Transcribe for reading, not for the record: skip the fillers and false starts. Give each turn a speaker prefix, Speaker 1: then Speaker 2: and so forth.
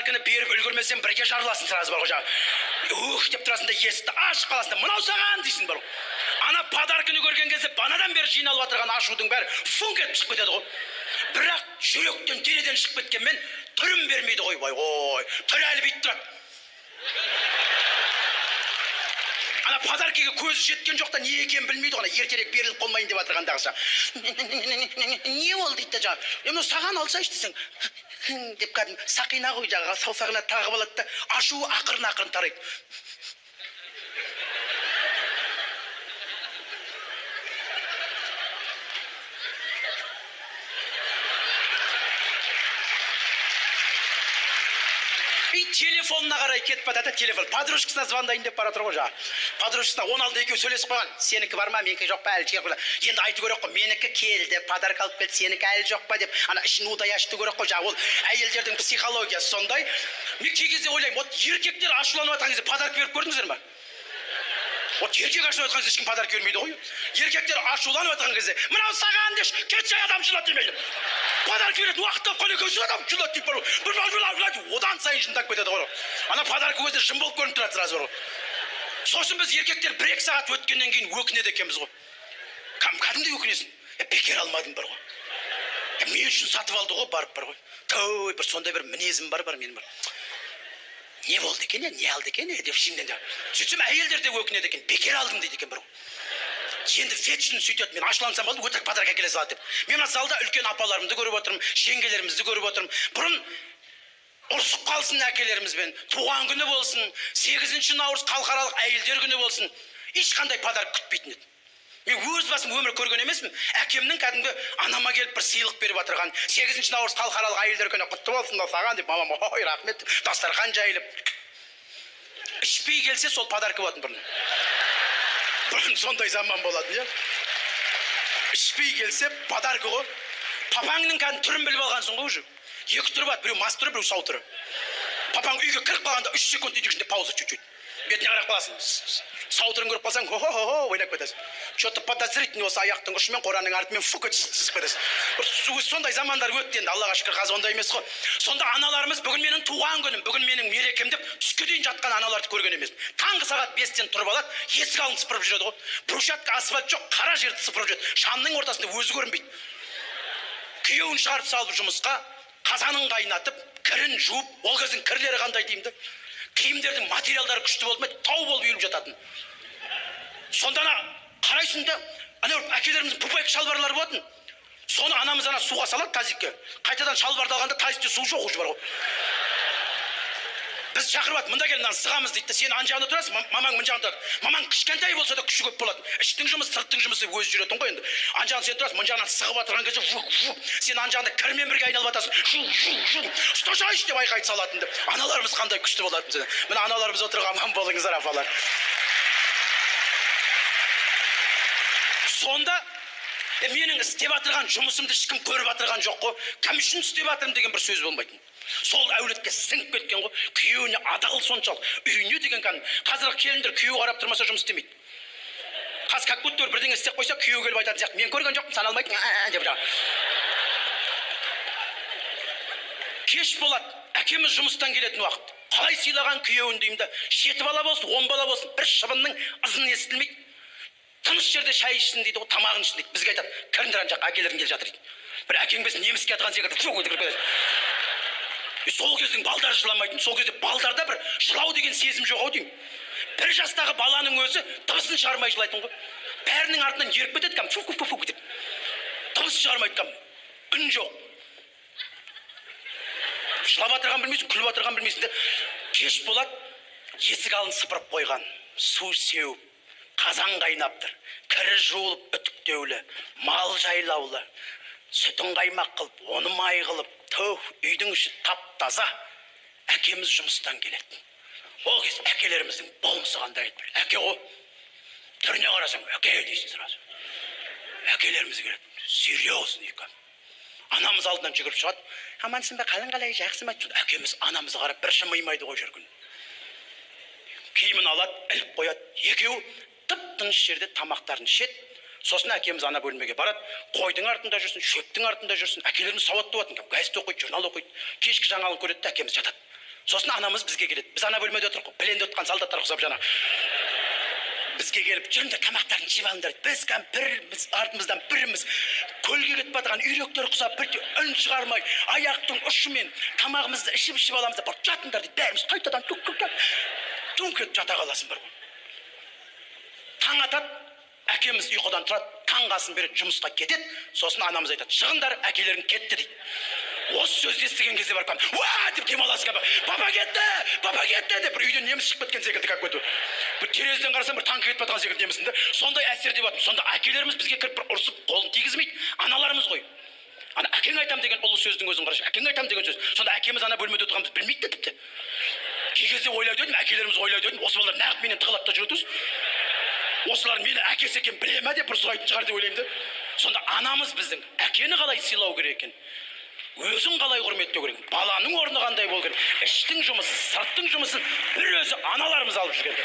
Speaker 1: подарканы беріп үлгермесем бірге жарыласың сразу бар ғой жаңағы. Деп тұрасың да есікті ашып қаласың да мынау саған дейсің бар ғой. Ана подарканы көрген кезде банадан бері жиналып отырған ашудың бәрі функ етіп шығып кетеді ғой. Бірақ жүректен денеден шығып кеткенмен түрін бермейді ғой. Ой, түрі әлі бүйтіп тұрады. Ана подаркаға көзі жеткен жоқта не екенін білмейді ғой. Ертерек беріліп қалмайын деп жатырғандағыша. Не ол дейді жаңа. Мынау саған алсайшы десең. Деп кәдімгі сақина ғой жаңағы саусағына тағып алады да ашу ақырын тарайды. Телефонына қарай кетіп батады, телефон. Подружкасына звондайын деп бара тұр ғой жаңа. Подружкасына 16 екеу сөйлесіп қойған. Сенікі бар ма, менікі жоқ па, әлі жер қойды. Енді айту керек қой, менікі келді, подарка алып келді, сенікі әлі жоқ па деп. Ана ішін удай ашыту керек қой жаңа. Ол әйелдердің психологиясы сондай. Мен кей кезде ойлаймын, вот еркектер ашуланып жатқан кезде подарка беріп көрдіңіздер ме? Вот еркек ашуланып жатқан кезде ешкім подарка бермейді ғой. Еркектер ашуланып жатқан кезде, мынау саған деш, кетші адам жылады демейді. Подарка беретін уақытта қонекөші адам жылады deyip бар. Одан сайын жындап кетеді ғой. Ана подарка өзі жын болып көрініп тұрады сразу бар. Сосын біз еркектер 1-2 сағат өткеннен кейін өкінеді екенбіз ғой. Кәдімгідей өкінесің. Бекер алмадым бар ғой. Мен үшін сатып алды ғой, барып бар ғой. Той, бір сондай бір мінезім бар менің бар. Не болды екен, не алды екен деп ішімнен де. Сөйтсем әйелдер де өкінеді екен, бекер алдым дейді екен бар ғой. Енді вечно сөйтеді, мен ашулансам болды, өтірік подарка әкеле салады деп. Мен залда үлкен апаларымды көріп отырмын, жеңгелерімізді көріп отырмын. Бұрын ұрысып қалсын әкелерімізбен, туған күні болсын, 8 наурыз халықаралық әйелдер күні болсын, ешқандай подарка күтпейтін еді. Мен өз басым өмір көрген емеспін. Әкемнің кәдімгі анама келіп бір сыйлық беріп отырған. 8 наурыз халықаралық әйелдер күні құтты болсын саған деп мамам ой рахмет деп дастархан жайылып. Ішпей келсе сол подарка болатын бұрын. Бұрын сондай заман болатын, иә. Ішпей келсе подарка ғой. Папаңның кәдімгі түрін біліп алғансың ғой уже. Екі түрі бар, біреу мас түрі, біреу сау түрі. Папаң үйге кіріп қалғанда 3 секунд үйдің ішінде пауза чуть-чуть. Бетіне қарап қаласың. Сау түрін көріп қалсаң, ойнап кетесің. Что-то подозрительный осы аяқтың ұшымен қораның артымен фук етіп кетесің. Сондай замандар өтті енді, Аллаға шүкір қазір ондай емес қой. Сонда аналарымыз бүгін менің туған күнім, бүгін менің мерекем деп түске дейін жатқан аналарды көрген емес. Таңғы сағат 5-тен тұрып алады, есік алдын сыпырып жүреді ғой. Брусчатка асфальт жоқ, қара жерді сыпырып жүреді. Шамның ортасында өзі көрінбейді. Күйеуін шығарып салып жұмысқа, қазанын қайнатып, кірін жуып, ол кездің кірлері қандай деймді. Киімдердің материалдары күшті болды ма, тау болып үйіліп жататын. Сонда қарайсың да, әкелеріміздің пупайық шалбарлары болатын. Соны анамыз суға салады тазикке. Қайтадан шалбарды алғанда тазикте су жоқ уже бар ғой. Біз шақырып мында кел, сығамыз дейді. Сен ан жағында тұрасың, мамаң мын жағында тұрады. Мамаң кішкентай болса да күші көп болады. Іштің жұмысы, сырттың жұмысы өзі жүретін ғой енді. Ан жағында сен тұрасың, мын жағынан сығып отырған кезде сен ан жағында кірмен бірге айналып жатасың. Ұсташайшы деп айқайды салатын деп. Аналарымыз қандай күшті болатын. Мына аналарымыз отырған аман болыңыздар апалар. Сонда менің істеп атырған жұмысымды ешкім көріп атырған жоқ қой. Кім үшін істеп атырмын деген бір сөз болмайтын. Сол әулетке сіңіп кеткен ғой. Күйеуіне адал соншалық. Үйіне деген қазіргі келіндер күйеу қарап тұрмаса жұмыс істемейді. Қазір как будто бірдеңе істеп қойса күйеу келіп айтатын сияқты. Мен көрген жоқпын, саналмайтын деп жаңа. Кеш болады. Әкеміз жұмыстан келетін уақыт. Қалай сыйлаған күйеуін деймін да, 7 бала болсын, 10 бала болсын, бір шыбынның ызын естілмейді. Тыныш жерде шай ішсін дейді, тамағын ішсін дейді. Бізге айтады, кіріңдер ана жаққа, әкелерің келе жатыр дейді. Бір әкең бесін неміске атқан секілді фу өтіріп кетеді. Сол кездің балдары жыламайтын, сол кезде балдарда бір жылау деген сезім жоқ ау деймін. Бір жастағы баланың өзі дыбысын шығармай жылайтын ғой. Бәрінің артынан еріп кетеді кәм, фу деп. Дыбыс шығармайды кәм, үн жоқ. Жылап атырған білмейсің, күліп атырған білмейсің де. Кеш болады, есік алдын сыпырып қойған, су сеуіп, қазан қайнаптыр, кірі жуылып, үтіктеулі, мал жайлаулы, сүтін қаймақ қылып, оны май қылып, үйдің іші тап-таза. Әкеміз жұмыстан келеді. Ол кез әкелеріміздің болмысы қандай еді. Әке ғой, түріне қарасаң, әке дейсің сразу. Әкелеріміз келеді, серьезный екен. Анамыз алдынан жүгіріп шығады. Амансың ба, қалың қалай, жақсы ма? Әкеміз анамызға қарап бір жымаймайды ғой жүргін. Киімін алады, іліп қояды. Екеуі тып-тыныш жерде тамақтарын ішеді. Сосын әкеміз ана бөлмеге барады. Қойдың артында жүрсін, шөптің артында жүрсін. Әкелеріміз сауатты болатын. Газет оқиды, журнал оқиды. Кешкі жаңалығын көреді, әкеміз жатады. Сосын анамыз бізге келеді. Біз ана бөлмеде отырық қой, пленде отқан солдаттар ұқсап жана. Бізге келіп, жүріңдер тамақтарын жеп алыңдар. Біз біріміз, артымыздан біріміз көлге кетіп батырған үйректер құсап, бір үн шығармай, аяқтың ұшымен тамағымызды ішіп аламыз да, бір жатыңдар дейді. Бәріміз қайтадан түнк етіп жата қаласың бір. Таң атады, әкеміз ұйқыдан тұрады, таңғасын береді, жұмысқа кетеді. Сосын анамыз айтады, шығыңдар, әкелерің кетті дейді. Осы сөзді естіген кезде барып қалып, уа деп демаласың. Папа кетті деп, бір үйден неміс шығып кеткен секілді как көту. Бір терезеден қарасам, бір танк кетіп жатқан секілді немісің да. Сондай әсерде болатын. Сонда әкелеріміз бізге кіріп бір ұрсып, қолын тигізмейді. Аналарымыз ғой. Ана әкең айтам деген ұлы сөздің өзін қарашы. Әкең айтам деген сөз. Сонда әкеміз ана бөлмеде отырғанымызды білмейді тіпті. Кей кезде ойлайды едім, әкелеріміз ойлайды едім, осы балалар неғып менен тығылады да жүреді. Осылар мені әкесі екен біле ме деп бір сұрайтын шығар деп ойлаймын да. Сонда анамыз біздің әкені қалай сыйлау керек екен, өзін қалай құрметтеу керек, баланың орны қандай болу керек, іштің жұмысы, сырттың жұмысын бір өзі аналарымыз алып жүрген.